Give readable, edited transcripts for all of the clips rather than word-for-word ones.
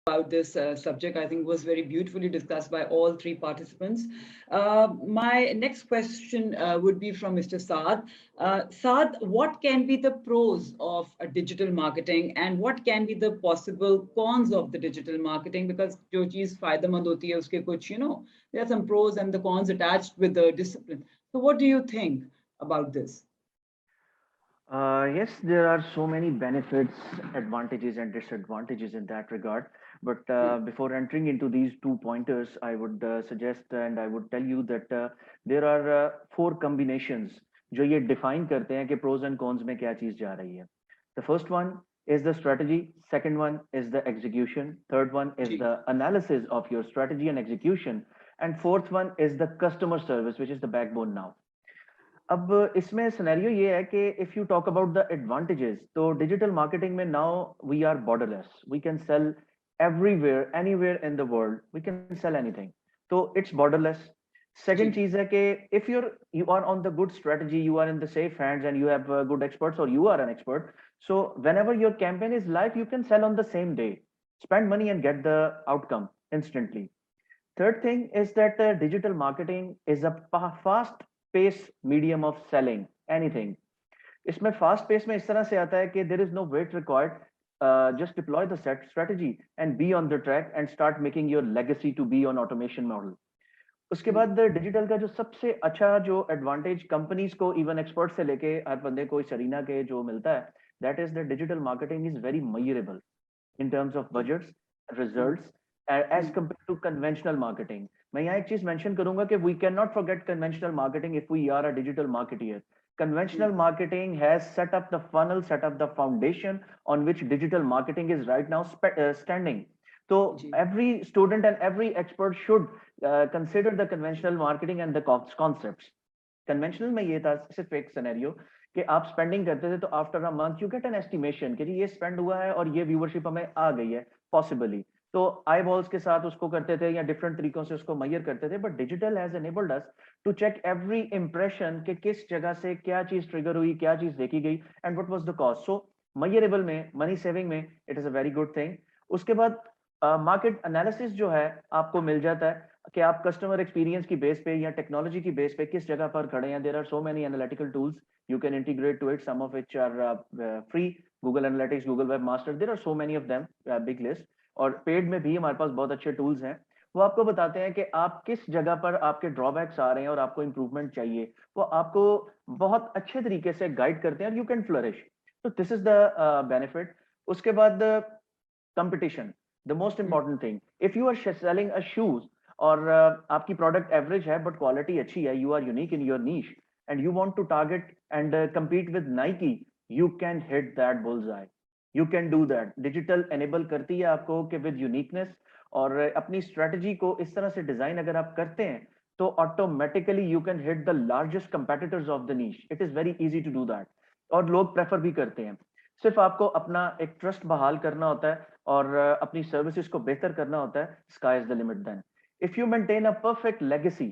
about this subject. I think was very beautifully discussed by all three participants. My next question would be from Mr. Saad. Saad, what can be the pros of digital marketing and what can be the possible cons of the digital marketing? Because जो चीज़ फायदेमंद होती है उसके कुछ, there are some pros and the cons attached with the discipline. So what do you think about this? Yes, there are so many benefits, advantages, and disadvantages in that regard. But before entering into these two pointers, I would suggest and I would tell you that there are four combinations जो ये define करते हैं कि pros and cons में क्या चीज जा रही है. The first one is the strategy, second one is the execution, third one is the analysis of your strategy and execution, and fourth one is the customer service, which is the backbone now. अब इसमें scenario ये है कि if you talk about the advantages तो digital marketing में now we are borderless, we can sell everywhere anywhere in the world, we can sell anything, तो it's borderless. Second चीज है कि if you are on the good strategy, you are in the safe hands and you have good experts और you are an expert, so whenever your campaign is live you can sell on the same day, spend money and get the outcome instantly. Third thing is that digital marketing is a fast pace medium of selling anything. इसमें fast pace में इस तरह से आता है कि there is no wait required. Just deploy the set strategy and be on the track and start making your legacy to be on automation model. उसके बाद डिजिटल का जो सबसे अच्छा जो एडवांटेज कंपनीज को इवन एक्सपर्ट से लेके हर बंदे को इस अरीना के जो मिलता है, that is the digital marketing is very measurable in terms of budgets, results, as compared to conventional marketing. मैं यहाँ एक चीज mention करूंगा कि we cannot forget conventional marketing if we are a digital marketeer. Conventional marketing has set up the funnel, set up the foundation on which digital marketing is right now standing. So every student and every expert should consider the conventional marketing and the concepts. Conventional में ये था सिर्फ एक scenario कि आप spending करते थे तो after a month you get an estimation कि ये स्पेंड हुआ है और ये व्यूअरशिप हमें आ गई है पॉसिबली, तो आई बॉल्स के साथ उसको करते थे या डिफरेंट तरीकों से उसको मेजर करते थे. But digital has enabled us to check every impression कि किस जगह से क्या चीज ट्रिगर हुई, क्या चीज देखी गई and what was the cost. So measurable में, मनी सेविंग में it is a very good thing. उसके बाद मार्केट एनालिसिस जो है आपको मिल जाता है कि आप कस्टमर एक्सपीरियंस की बेस पे या टेक्नोलॉजी की बेस पे किस जगह पर खड़े हैं. There are so many analytical tools you can integrate to it, some of which are free. Google Analytics, Google Webmaster, there are so many of them, big list. और पेड में भी हमारे पास बहुत अच्छे टूल्स हैं, वो आपको बताते हैं कि आप किस जगह पर आपके ड्रॉबैक्स आ रहे हैं और आपको इंप्रूवमेंट चाहिए, वो आपको बहुत अच्छे तरीके से गाइड करते हैं और यू कैन फ्लरिश. तो दिस इज द बेनिफिट. उसके बाद competition, the most important thing. If you are selling a shoes और आपकी प्रोडक्ट एवरेज है बट क्वालिटी अच्छी है, you are unique in your niche and you want to target and compete with Nike, you can hit that bullseye. You can do that. Digital enable करती है आपको कि with uniqueness और अपनी strategy को इस तरह से design अगर आप करते हैं तो automatically you can hit the largest competitors of the niche. It is very easy to do that. और लोग prefer भी करते हैं. सिर्फ आपको अपना एक ट्रस्ट बहाल करना होता है और अपनी सर्विसेज को बेहतर करना होता है. Sky is the limit then. If you maintain a perfect legacy,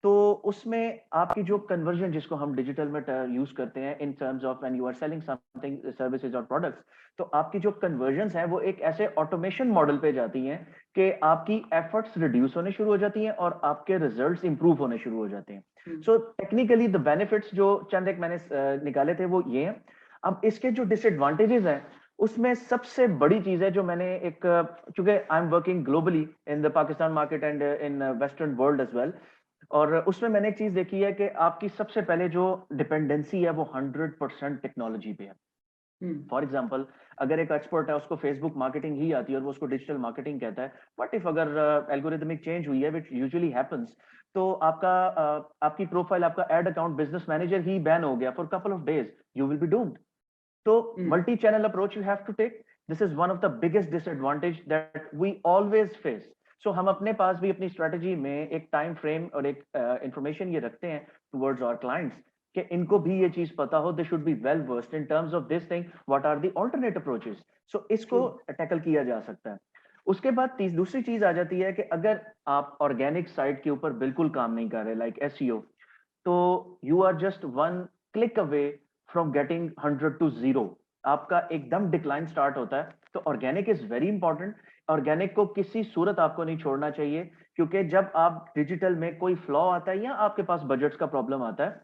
तो उसमें आपकी जो कन्वर्जन जिसको हम डिजिटल में यूज करते हैं in terms of when you are selling something, services और प्रोडक्ट्स, तो आपकी जो कन्वर्जन्स हैं वो एक ऐसे ऑटोमेशन मॉडल पे जाती हैं कि आपकी एफर्ट्स रिड्यूस होने शुरू हो जाती हैं और आपके रिजल्ट्स इंप्रूव होने शुरू हो जाते हैं. सो टेक्निकली द बेनिफिट्स जो चंद एक मैंने निकाले थे वो ये हैं. अब इसके जो डिसएडवांटेजेस हैं उसमें सबसे बड़ी चीज है जो मैंने एक, चूंकि I am working globally in the Pakistan market and in western world as well, और उसमें मैंने एक चीज देखी है कि आपकी सबसे पहले जो डिपेंडेंसी है वो 100% टेक्नोलॉजी पे है. फॉर एग्जाम्पल, अगर एक एक्सपर्ट है उसको फेसबुक मार्केटिंग ही आती है और वो उसको डिजिटल मार्केटिंग कहता है, बट इफ अगर एल्गोरिथमिक चेंज हुई है विच यूजुअली हैपेंस, तो आपका आपकी प्रोफाइल, आपका एड अकाउंट बिजनेस मैनेजर ही बैन हो गया for couple of days, you will be doomed. तो multi channel approach you have to take. This is one of the biggest disadvantage that we always face. So हम अपने पास भी अपनी strategy में एक टाइम फ्रेम और एक इंफॉर्मेशन ये रखते हैं टुवर्ड्स आवर क्लाइंट्स कि इनको भी ये चीज पता हो, they should be well versed in terms of this thing, what are the alternate approaches. So इसको टैकल किया जा सकता है. उसके बाद दूसरी चीज आ जाती है कि अगर आप ऑर्गेनिक साइट के ऊपर बिल्कुल काम नहीं कर रहे, लाइक एसईओ, तो you are just one click away from getting 100 to 0. आपका एकदम डिक्लाइन स्टार्ट होता है. तो organic is very important. Organic को किसी सूरत आपको नहीं छोड़ना चाहिए, क्योंकि जब आप डिजिटल में कोई फ्लॉ आता है या आपके पास बजट्स का प्रॉब्लम आता है,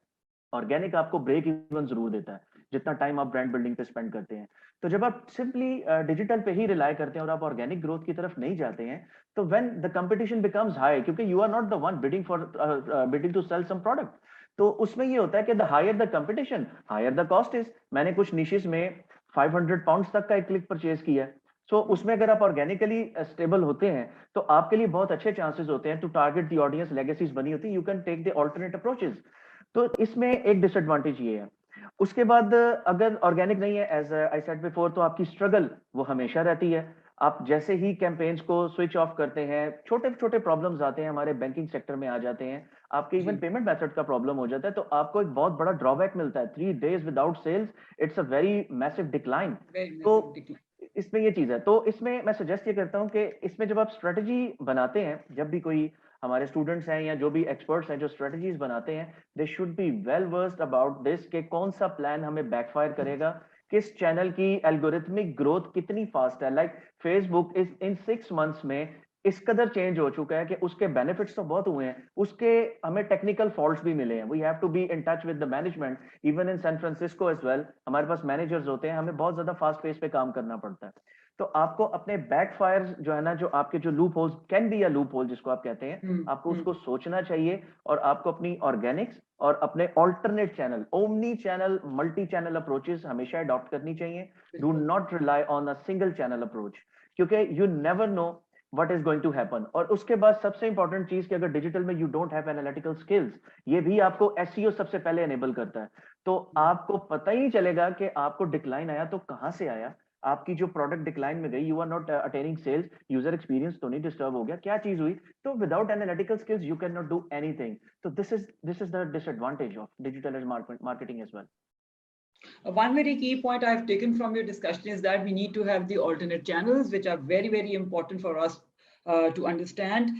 ऑर्गेनिक आपको ब्रेक इवन जरूर देता है, जितना टाइम आप ब्रांड बिल्डिंग पे स्पेंड करते हैं। तो जब आप सिंपली डिजिटल पे ही रिलाय करते हैं और आप ऑर्गेनिक ग्रोथ की तरफ नहीं जाते हैं, तो when the competition becomes high, क्योंकि you are not the one bidding to sell some product, तो उसमें ये होता है कि the higher the competition higher the cost is. मैंने कुछ निशेस में 500 पाउंड्स तक का एक क्लिक परचेज किया है, सो उसमें अगर आप ऑर्गेनिकली स्टेबल होते हैं तो आपके लिए बहुत अच्छे चांसेस होते हैं to target the audience, legacies बनी होती है, you can take the alternate approaches. तो इसमें एक डिसएडवांटेज ये है। उसके बाद अगर ऑर्गेनिक नहीं है, एज आई सेड बिफोर, तो आपकी स्ट्रगल वो हमेशा रहती है। आप जैसे ही कैंपेन्स को स्विच ऑफ करते हैं, छोटे छोटे प्रॉब्लम्स आते हैं, हमारे बैंकिंग सेक्टर में आ जाते हैं, आपके इवन जी, पेमेंट मेथड का प्रॉब्लम हो जाता है, तो आपको एक बहुत बड़ा ड्रॉबैक मिलता है, 3 days without sales, it's a very massive decline. very तो massive decline. इसमें ये चीज है, तो इसमें मैं सजेस्ट ये करता हूँ कि इसमें जब आप स्ट्रेटजी बनाते हैं, जब भी कोई हमारे स्टूडेंट्स हैं या जो भी एक्सपर्ट्स हैं जो स्ट्रेटजीज बनाते हैं, दे should be well versed about this कि कौन सा प्लान हमें बैकफायर करेगा, किस चैनल की एल्गोरिथमिक ग्रोथ कितनी फास्ट है। Like Facebook is in 6 months में इस कदर चेंज हो चुका है कि उसके बेनिफिट्स तो बहुत हुए हैं, उसके हमें टेक्निकल फॉल्ट्स भी मिले हैं। We have to be in touch with the management, even in San Francisco as well, हमारे पास मैनेजर्स होते हैं, हमें बहुत ज्यादा फास्ट पेस पे काम करना पड़ता है। तो आपको अपने बैकफायर जो है ना, जो आपके जो लूप होल्स कैन बी या लूप होल जिसको आप कहते हैं, आपको उसको सोचना चाहिए, और आपको अपनी ऑर्गेनिक्स और अपने alternate channel, omni channel, multi channel approaches हमेशा अडॉप्ट करनी चाहिए। Do not rely on a single channel approach, क्योंकि you never know what is going to happen। और उसके बाद सबसे इंपॉर्टेंट चीज कि अगर डिजिटल में you don't have analytical skills, ये भी आपको एसईओ सबसे पहले एनेबल करता है। तो आपको पता ही नहीं चलेगा कि आपको डिक्लाइन आया तो कहां से आया, आपकी जो प्रोडक्ट डिक्लाइन में गई, you are not attaining sales, user experience तो नहीं डिस्टर्ब हो गया, क्या चीज हुई। तो without analytical skills you can not do anything. तो this is the disadvantage of digital as marketing as well. One very key point I've taken from your discussion is that we need to have the alternate channels, which are very, very important for us to understand.